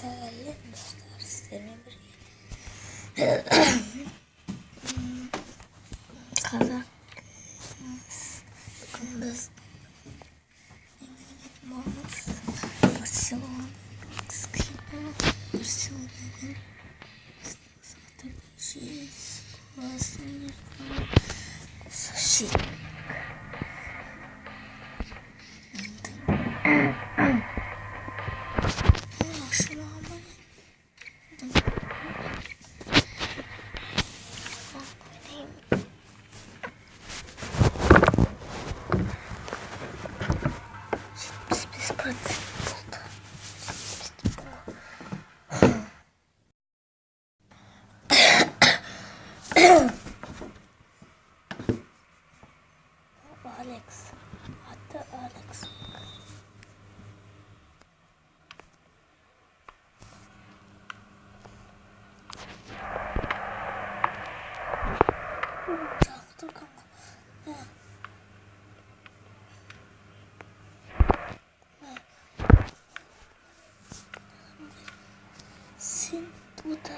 Değerli dostlar, sizlerle bir kadar kunduz mouse Barcelona Skripal Barcelona'nın strateji klasını saşı Alex. Hatta Alex. Dur kanka. Sen bu tadır.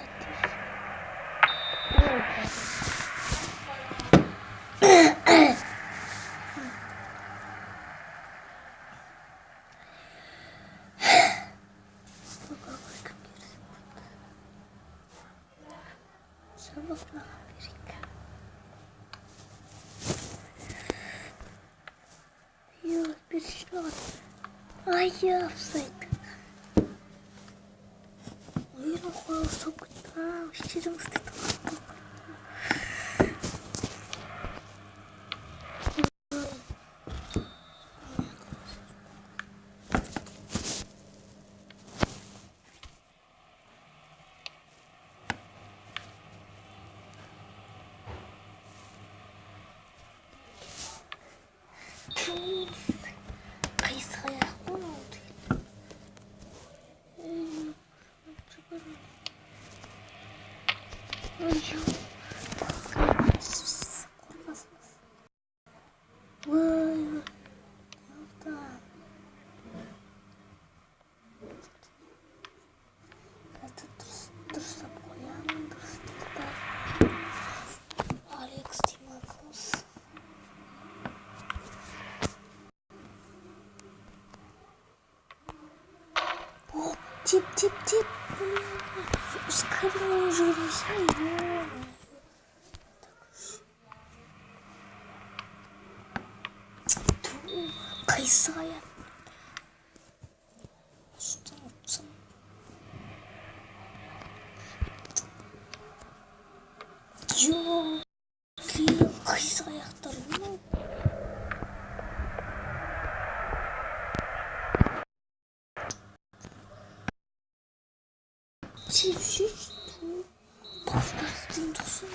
Sabahla Amerika. Yok bir şey var. Ay yapsaydık. Oyunu koyalım sokakta. Şişirim istedim. Kayısı ayaklı mı oldu? Ay yok. Vay. Yaptı. Dursa koyalım. Dursa. Alex Timakos. Oh, tip. Ускорение жизни. Kayısı ayak. Usta. Yok. Kayısı ayakları mı? Çift pasta stintosu.